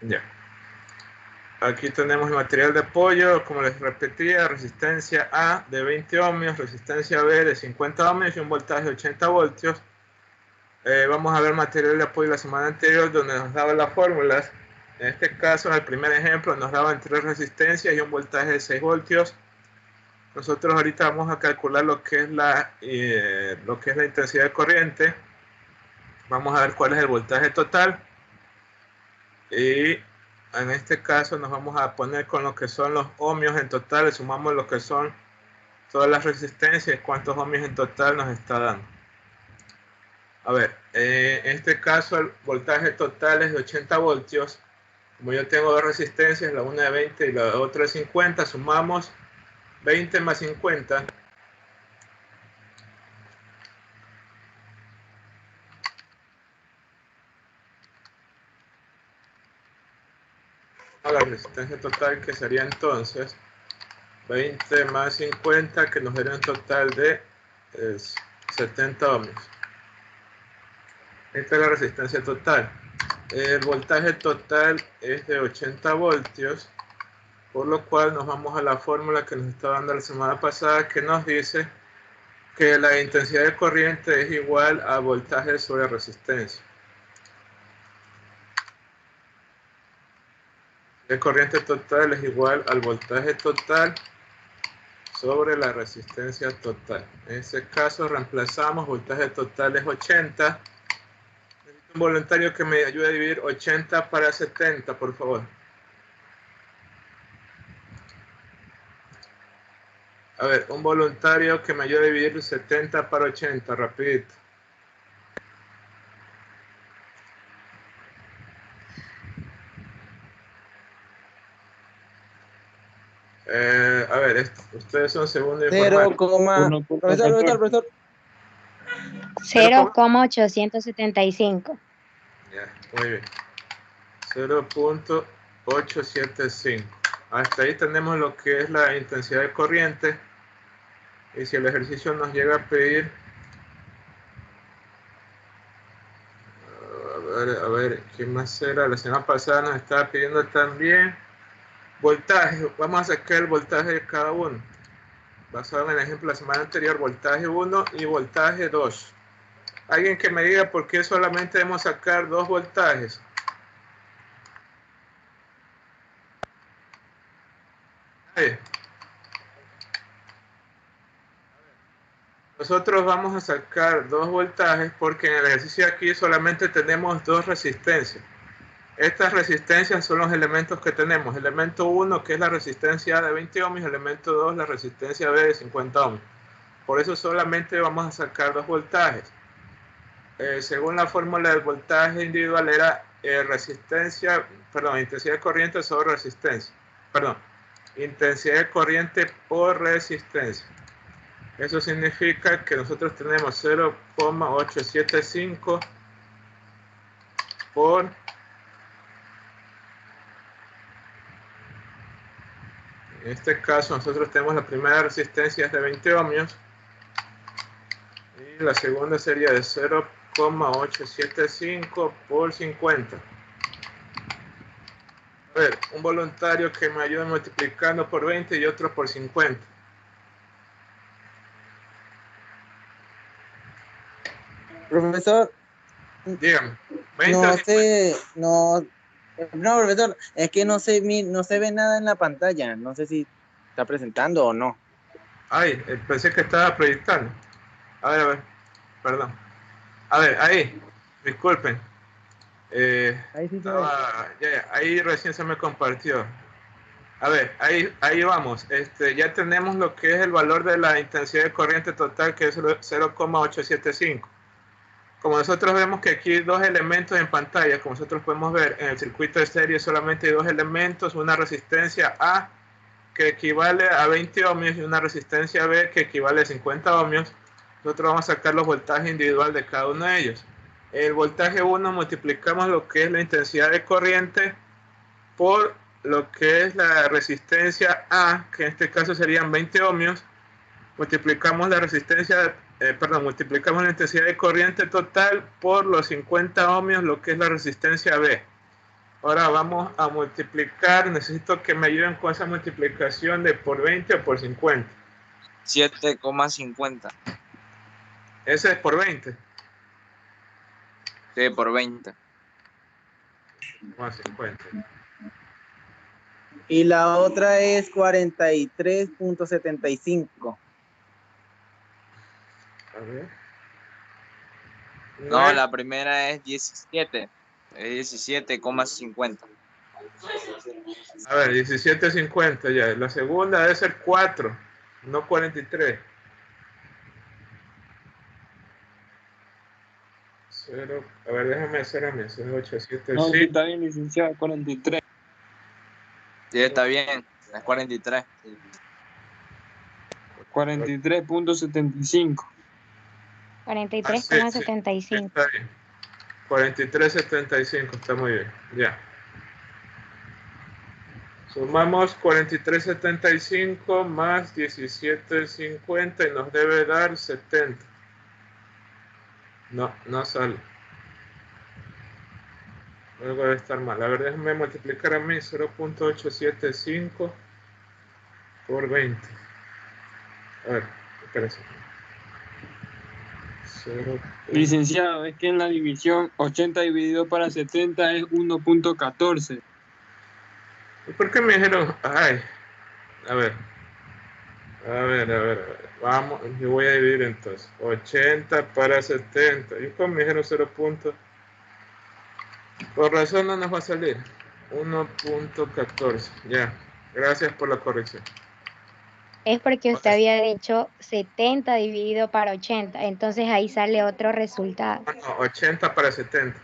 Ya. Aquí tenemos el material de apoyo, como les repetía, resistencia A de 20 ohmios, resistencia B de 50 ohmios y un voltaje de 80 voltios. Vamos a ver material de apoyo la semana anterior donde nos daban las fórmulas. En este caso, en el primer ejemplo, nos daban 3 resistencias y un voltaje de 6 voltios. Nosotros ahorita vamos a calcular lo que es la intensidad de corriente. Vamos a ver cuál es el voltaje total. Y en este caso nos vamos a poner con lo que son los ohmios en total. Sumamos lo que son todas las resistencias, cuántos ohmios en total nos está dando. A ver, en este caso el voltaje total es de 80 voltios. Como yo tengo dos resistencias, la una de 20 y la otra de 50, sumamos 20 más 50. La resistencia total, que sería entonces 20 más 50, que nos daría un total de 70 ohmios. Esta es la resistencia total. El voltaje total es de 80 voltios, por lo cual nos vamos a la fórmula que nos está dando la semana pasada, que nos dice que la intensidad de corriente es igual a voltaje sobre resistencia. La corriente total es igual al voltaje total sobre la resistencia total. En este caso reemplazamos, voltaje total es 80. Necesito un voluntario que me ayude a dividir 80 para 70, por favor. A ver, un voluntario que me ayude a dividir 70 para 80, rapidito. A ver, ustedes son segundo informático. 0, profesor. 0,875. Ya, muy bien. 0.875. Hasta ahí tenemos lo que es la intensidad de corriente. Y si el ejercicio nos llega a pedir, a ver, ¿qué más era? La semana pasada nos estaba pidiendo también voltaje. Vamos a sacar el voltaje de cada uno. Basado en el ejemplo de la semana anterior, voltaje 1 y voltaje 2. Alguien que me diga por qué solamente debemos sacar 2 voltajes. Nosotros vamos a sacar 2 voltajes porque en el ejercicio aquí solamente tenemos 2 resistencias. Estas resistencias son los elementos que tenemos. Elemento 1, que es la resistencia A de 20 ohmios, elemento 2, la resistencia B de 50 ohmios. Por eso solamente vamos a sacar 2 voltajes. Según la fórmula del voltaje individual era intensidad de corriente sobre resistencia. Intensidad de corriente por resistencia. Eso significa que nosotros tenemos 0,875 por en este caso nosotros tenemos la primera resistencia es de 20 ohmios y la segunda sería de 0,875 por 50. A ver, un voluntario que me ayude multiplicando por 20 y otro por 50. Profesor, Dígame. 20 no, profesor, es que no se ve nada en la pantalla. No sé si está presentando o no. Ay, pensé que estaba proyectando. A ver, perdón. A ver, ahí, disculpen. Ahí sí ahí recién se me compartió. A ver, ahí vamos. Ya tenemos lo que es el valor de la intensidad de corriente total, que es 0,875. Como nosotros vemos que aquí hay 2 elementos en pantalla, como nosotros podemos ver en el circuito de serie solamente hay 2 elementos, una resistencia A que equivale a 20 ohmios y una resistencia B que equivale a 50 ohmios. Nosotros vamos a sacar los voltajes individuales de cada uno de ellos. El voltaje 1 multiplicamos lo que es la intensidad de corriente por lo que es la resistencia A, que en este caso serían 20 ohmios, multiplicamos la multiplicamos la intensidad de corriente total por los 50 ohmios, lo que es la resistencia B. Ahora vamos a multiplicar. Necesito que me ayuden con esa multiplicación de por 20 o por 50. 7,50. Ese es por 20. Sí, por 20. Más 50. Y la otra es 43.75. A ver. No, la primera es 17. Es 17,50. A ver, 17.50 ya. La segunda debe ser 4, no 43. 0, a ver, déjame hacer a mí. 0, 8, 7, No, sí 5. está bien, licenciado, 43. Sí, está bien. Es 43. 43.75. Ah, sí, sí, 43,75. está bien. 43.75, está muy bien. Ya. Sumamos 43.75 más 17.50 y nos debe dar 70. No, no sale. Algo debe estar mal. A ver, déjame multiplicar a mí 0.875 por 20. A ver, espérense. 0. Licenciado, es que en la división 80 dividido para 70 es 1.14. ¿Y por qué me dijeron? Ay, a ver. Vamos, yo voy a dividir entonces. 80 para 70. ¿Y cómo me dijeron 0 puntos? Por razón no nos va a salir. 1.14. Ya. Gracias por la corrección. Es porque usted había dicho 70 dividido para 80. Entonces ahí sale otro resultado. No, 80 para 70.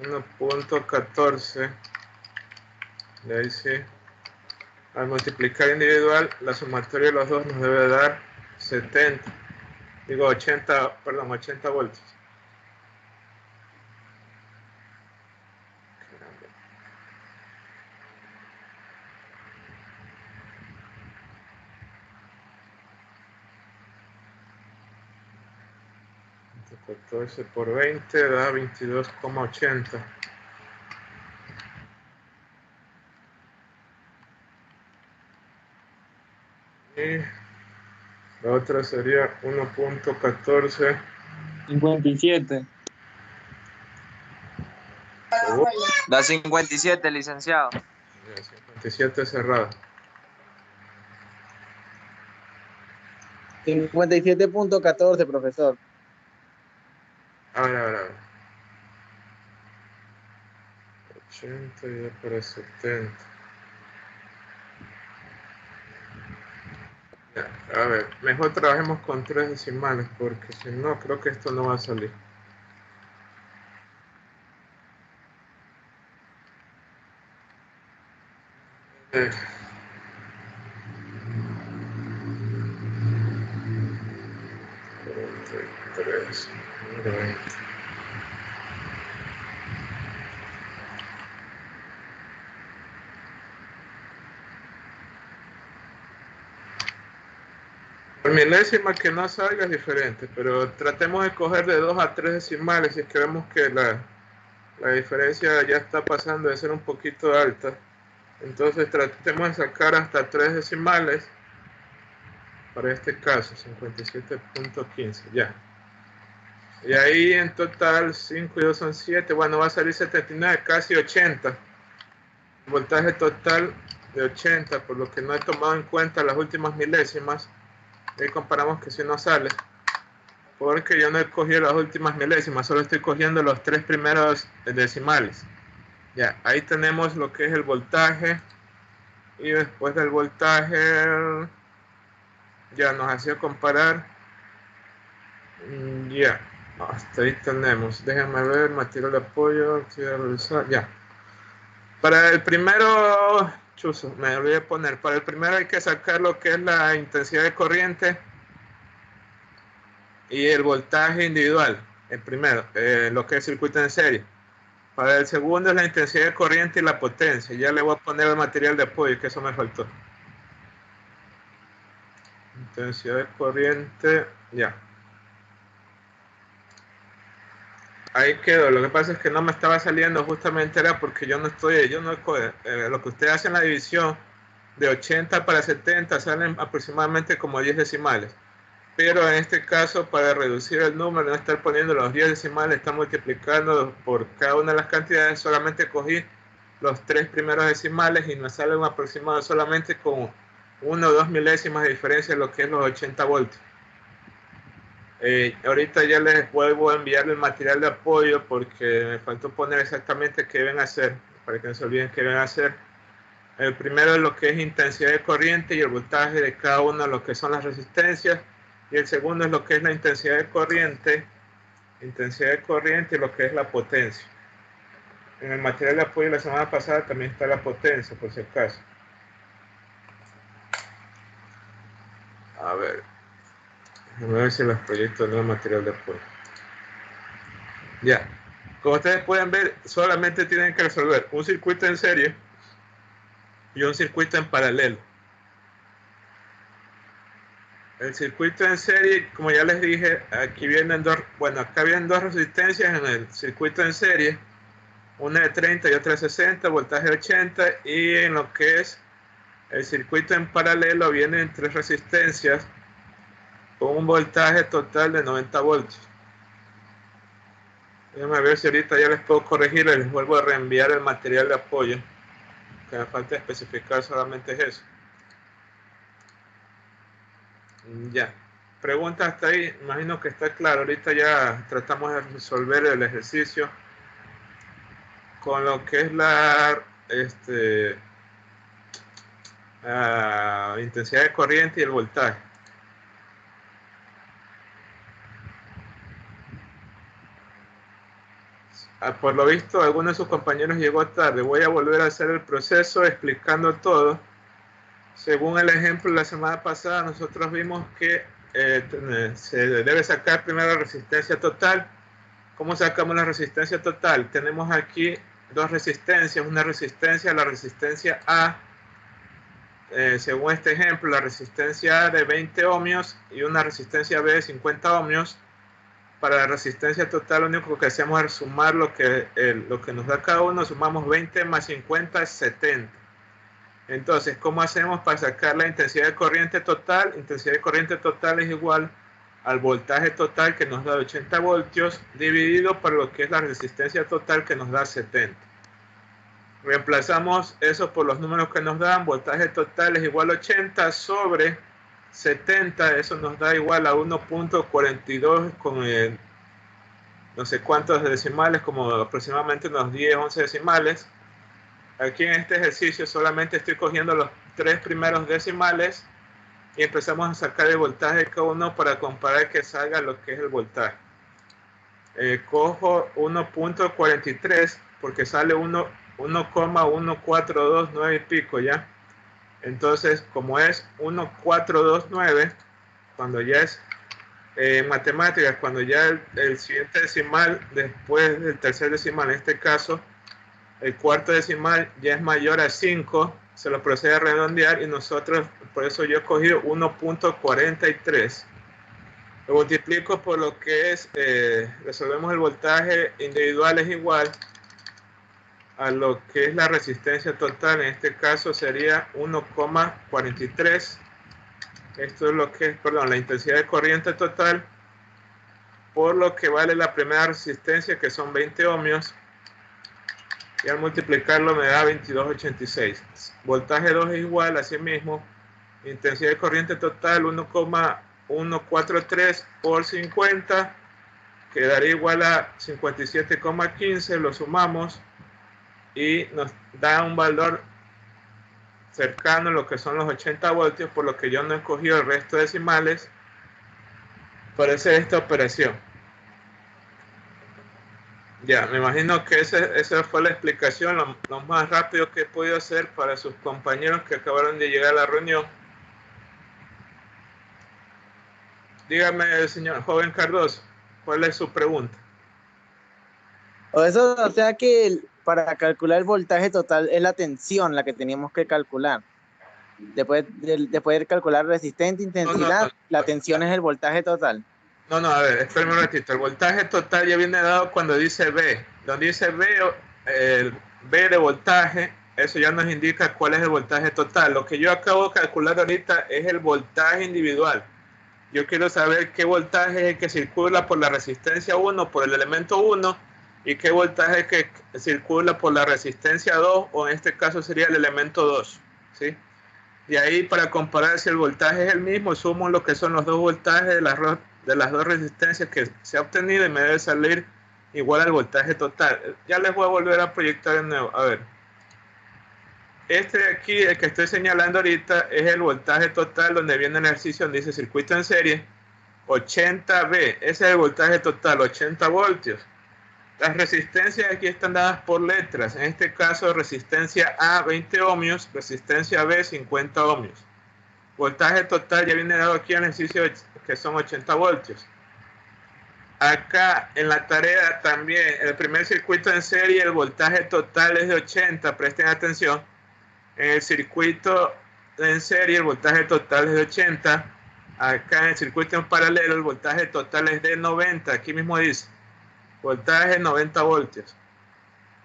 1.14. De ahí sí. Al multiplicar individual, la sumatoria de los dos nos debe dar 70. Digo 80, perdón, 80 voltios. 14 por 20 da 22,80. Y la otra sería 1.14. 57. Da 57, licenciado. 57 cerrado. 57.14, profesor. A ver. 80 y ya para 70. Ya, a ver, mejor trabajemos con 3 decimales porque si no, creo que esto no va a salir. Eh, 43, 20. Por milésima que no salga es diferente, pero tratemos de coger de 2 a 3 decimales si es que vemos que la diferencia ya está pasando de ser un poquito alta. Entonces tratemos de sacar hasta 3 decimales. Para este caso, 57.15, ya. Y ahí en total 5 y 2 son 7. Bueno, va a salir 79, casi 80. El voltaje total de 80, por lo que no he tomado en cuenta las últimas milésimas. Ahí comparamos que si no sale. Porque yo no he cogido las últimas milésimas, solo estoy cogiendo los 3 primeros decimales. Ya, ahí tenemos lo que es el voltaje. Y después del voltaje, ya nos hacía comparar. Ya, hasta ahí tenemos. Déjenme ver, material de apoyo, ya. Para el primero, chuzo, me olvidé de poner. Para el primero hay que sacar lo que es la intensidad de corriente y el voltaje individual. El primero, lo que es circuito en serie. Para el segundo es la intensidad de corriente y la potencia. Ya le voy a poner el material de apoyo, que eso me faltó. Intensidad de corriente, ya. ahí quedó. Lo que pasa es que no me estaba saliendo, justamente era porque lo que usted hace en la división de 80 para 70 salen aproximadamente como 10 decimales. Pero en este caso, para reducir el número, no estar poniendo los 10 decimales, está multiplicando por cada una de las cantidades, solamente cogí los 3 primeros decimales y me sale un aproximado solamente con 1 o 2 milésimas de diferencia de lo que es los 80 voltios. Ahorita ya les vuelvo a enviar el material de apoyo porque me faltó poner exactamente qué deben hacer, para que no se olviden qué deben hacer. El primero es lo que es intensidad de corriente y el voltaje de cada uno de lo que son las resistencias. Y el segundo es lo que es la intensidad de corriente y lo que es la potencia. En el material de apoyo de la semana pasada también está la potencia, por si acaso. A ver si los proyectos no material de apoyo. Ya. Como ustedes pueden ver, solamente tienen que resolver un circuito en serie y un circuito en paralelo. El circuito en serie, como ya les dije, aquí vienen acá vienen dos resistencias en el circuito en serie, una de 30 y otra de 60, voltaje 80, y en lo que es el circuito en paralelo vienen 3 resistencias con un voltaje total de 90 voltios. Déjenme ver si ahorita ya les puedo corregir, les vuelvo a reenviar el material de apoyo, que me falta especificar solamente es eso. Ya, pregunta hasta ahí, imagino que está claro. Ahorita ya tratamos de resolver el ejercicio con lo que es la intensidad de corriente y el voltaje. Por lo visto, alguno de sus compañeros llegó tarde. Voy a volver a hacer el proceso explicando todo. Según el ejemplo de la semana pasada, nosotros vimos que se debe sacar primero la resistencia total. ¿Cómo sacamos la resistencia total? Tenemos aquí dos resistencias. Una resistencia, la resistencia A, según este ejemplo, la resistencia A de 20 ohmios y una resistencia B de 50 ohmios. Para la resistencia total, lo único que hacemos es sumar lo que nos da cada uno. Sumamos 20 más 50 es 70. Entonces, ¿cómo hacemos para sacar la intensidad de corriente total? Intensidad de corriente total es igual al voltaje total, que nos da 80 voltios, dividido por lo que es la resistencia total, que nos da 70. Reemplazamos eso por los números que nos dan. Voltaje total es igual a 80 sobre 70, eso nos da igual a 1.42 con no sé cuántos decimales, como aproximadamente unos 10, 11 decimales. Aquí en este ejercicio solamente estoy cogiendo los 3 primeros decimales y empezamos a sacar el voltaje de cada uno para comparar que salga lo que es el voltaje. Cojo 1.43 porque sale 1,1429 y pico ya. Entonces, como es 1429, cuando ya es matemáticas, cuando ya el siguiente decimal, después del tercer decimal, en este caso, el cuarto decimal ya es mayor a 5, se lo procede a redondear y nosotros, por eso yo he cogido 1.43. Lo multiplico por lo que es, resolvemos el voltaje individual es igual a lo que es la resistencia total, en este caso sería 1,43. Esto es lo que es, la intensidad de corriente total, por lo que vale la primera resistencia, que son 20 ohmios, y al multiplicarlo me da 22,86. Voltaje 2 es igual, así mismo, intensidad de corriente total 1,143 por 50, quedaría igual a 57,15, lo sumamos, y nos da un valor cercano a lo que son los 80 voltios, por lo que yo no he cogido el resto de decimales para hacer esta operación. Ya, me imagino que esa fue la explicación, lo más rápido que he podido hacer para sus compañeros que acabaron de llegar a la reunión. Dígame, señor joven Cardoso, ¿cuál es su pregunta? O sea que para calcular el voltaje total es la tensión la que teníamos que calcular. Después de calcular resistente, intensidad, la tensión es el voltaje total. No, a ver, espérame un ratito. El voltaje total ya viene dado cuando dice B. Donde dice B, el B de voltaje, eso ya nos indica cuál es el voltaje total. Lo que yo acabo de calcular ahorita es el voltaje individual. Yo quiero saber qué voltaje es el que circula por la resistencia 1, por el elemento 1, y qué voltaje que circula por la resistencia 2, o en este caso sería el elemento 2, ¿sí? Y ahí, para comparar si el voltaje es el mismo, sumo lo que son los dos voltajes de las dos resistencias que se ha obtenido y me debe salir igual al voltaje total. Ya les voy a volver a proyectar de nuevo. A ver. Este de aquí, el que estoy señalando ahorita, es el voltaje total, donde viene el ejercicio donde dice circuito en serie, 80V. Ese es el voltaje total, 80 voltios. Las resistencias aquí están dadas por letras. En este caso, resistencia A, 20 ohmios, resistencia B, 50 ohmios. Voltaje total ya viene dado aquí en el ejercicio, que son 80 voltios. Acá en la tarea también, el primer circuito en serie, el voltaje total es de 80, presten atención. En el circuito en serie, el voltaje total es de 80. Acá en el circuito en paralelo, el voltaje total es de 90. Aquí mismo dice, voltaje 90 voltios.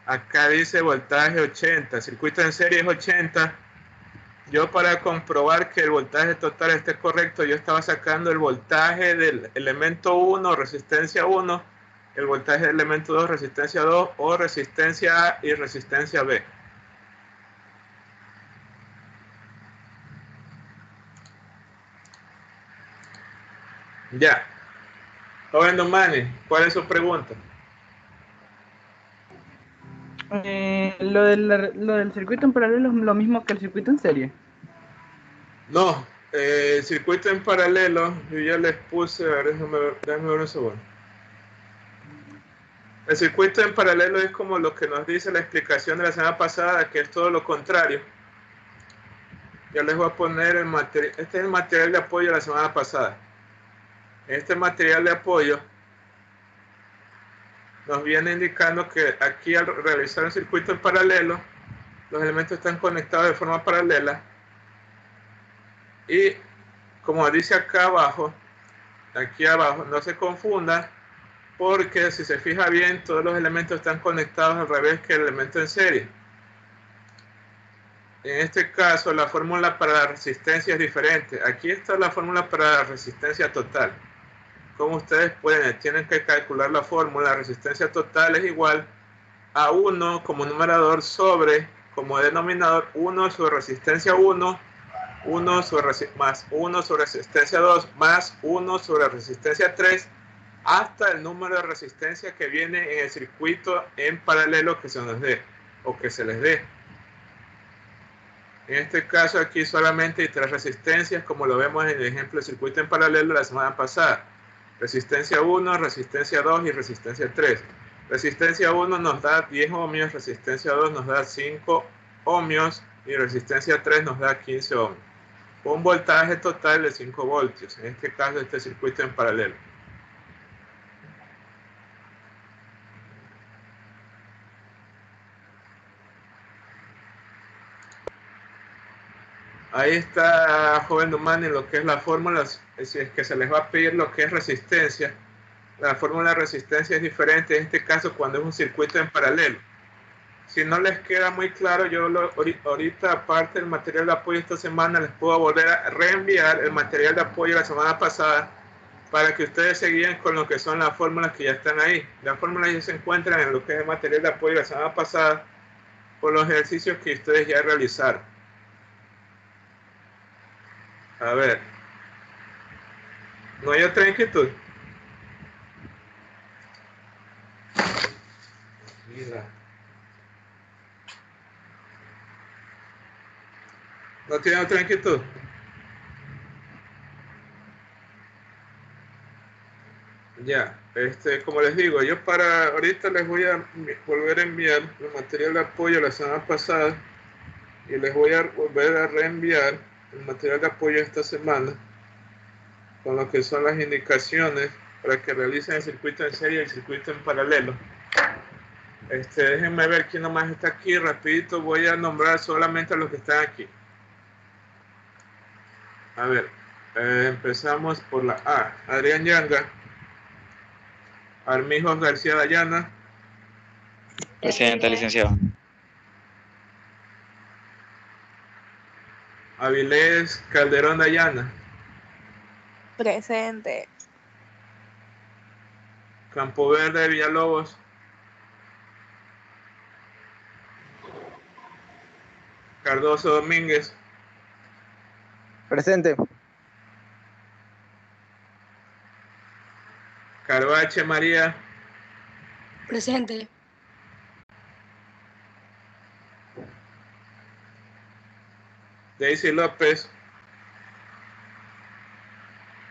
Acá dice voltaje 80. El circuito en serie es 80. Yo, para comprobar que el voltaje total esté correcto, yo estaba sacando el voltaje del elemento 1, resistencia 1, el voltaje del elemento 2, resistencia 2, o resistencia A y resistencia B. Ya. Joven Domani, ¿cuál es su pregunta? Lo del circuito en paralelo es lo mismo que el circuito en serie. No, el circuito en paralelo, yo ya les puse, a ver, déjame ver un segundo. El circuito en paralelo es como lo que nos dice la explicación de la semana pasada, que es todo lo contrario. Ya les voy a poner el material. Este es el material de apoyo de la semana pasada. Este material de apoyo nos viene indicando que aquí, al realizar un circuito en paralelo, los elementos están conectados de forma paralela, y como dice acá abajo, aquí abajo, no se confundan, porque si se fija bien, todos los elementos están conectados al revés que el elemento en serie. En este caso, la fórmula para la resistencia es diferente. Aquí está la fórmula para la resistencia total. Como ustedes tienen que calcular la fórmula, la resistencia total es igual a 1 como numerador sobre, como denominador, 1 sobre resistencia 1, más 1 sobre resistencia 2, más 1 sobre resistencia 3, hasta el número de resistencia que viene en el circuito en paralelo que se nos dé, o que se les dé. En este caso aquí solamente hay 3 resistencias, como lo vemos en el ejemplo del circuito en paralelo de la semana pasada. Resistencia 1, resistencia 2 y resistencia 3. Resistencia 1 nos da 10 ohmios, resistencia 2 nos da 5 ohmios y resistencia 3 nos da 15 ohmios. Un voltaje total de 5 voltios, en este caso este circuito en paralelo. Ahí está, joven Domani, lo que es la fórmula, si es que se les va a pedir lo que es resistencia. La fórmula de resistencia es diferente en este caso cuando es un circuito en paralelo. Si no les queda muy claro, yo ahorita, aparte del material de apoyo esta semana, les puedo volver a reenviar el material de apoyo de la semana pasada para que ustedes se guíen con lo que son las fórmulas que ya están ahí. Las fórmulas ya se encuentran en lo que es el material de apoyo de la semana pasada por los ejercicios que ustedes ya realizaron. A ver. ¿No hay otra inquietud? Mira. ¿No tiene otra inquietud? Ya, como les digo, yo para ahorita les voy a volver a enviar el material de apoyo de la semana pasada y les voy a volver a reenviar el material de apoyo esta semana con lo que son las indicaciones para que realicen el circuito en serie y el circuito en paralelo. Déjenme ver quién nomás está aquí. Rapidito voy a nombrar solamente a los que están aquí. A ver, empezamos por la A. Adrián Yanga. Armijos García Dayana, Presente, licenciado. Avilés Calderón Dayana, Presente. Campo Verde Villalobos, Cardoso Domínguez, Presente. Carvache María, Presente. Daisy López,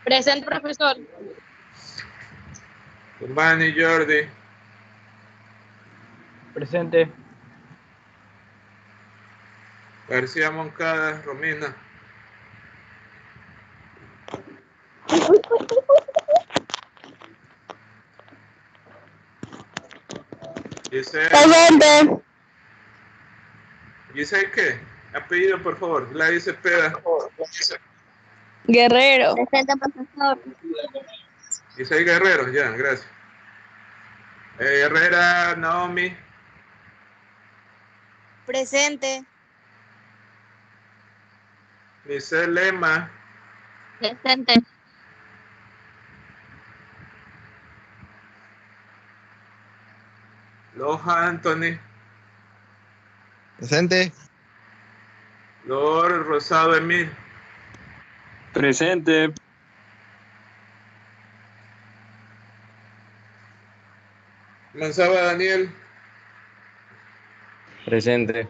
Presente, profesor. Tumbani Jordi, Presente. García Moncada Romina, Giselle. Presente. ¿Giselle qué? Apellido, por favor. Gladys Cepeda. Guerrero. Presente, profesor. Giselle Guerrero, ya, gracias. Herrera Naomi, Presente. Giselle Lema, Presente. Loja Anthony, Presente. Lord Rosado Emil, Presente. Manzaba Daniel, Presente.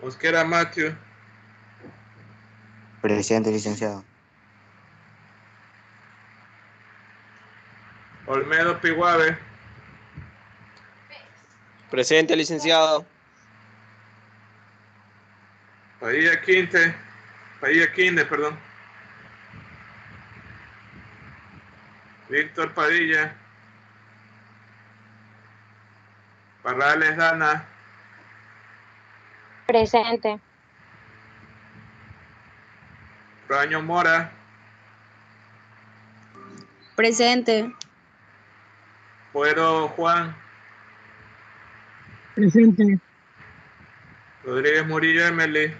Mosquera Matthew, Presente, licenciado. Olmedo Piguave, Presente, licenciado. Padilla Quinde, perdón. Víctor Padilla, Parrales Dana, Presente. Raño Mora, Presente. Puero Juan, Presente. Rodríguez Murillo Emily,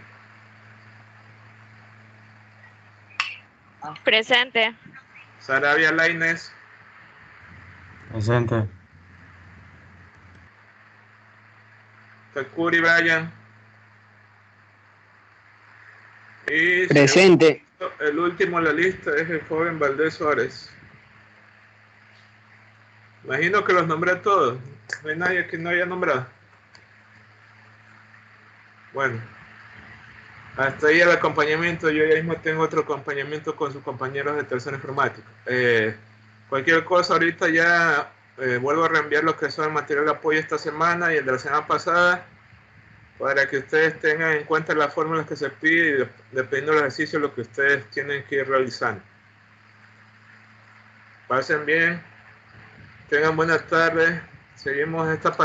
Presente. Sarabia Lainez, Presente. Takuri Bryan y Presente. el último en la lista es el joven Valdés Suárez. Imagino que los nombré a todos. No hay nadie que no haya nombrado. Bueno, hasta ahí el acompañamiento. Yo ya mismo tengo otro acompañamiento con sus compañeros de tercero informático. Cualquier cosa ahorita ya vuelvo a reenviar lo que son el material de apoyo esta semana y el de la semana pasada para que ustedes tengan en cuenta las fórmulas que se piden y dependiendo del ejercicio lo que ustedes tienen que ir realizando. Pasen bien, tengan buenas tardes, seguimos esta pantalla.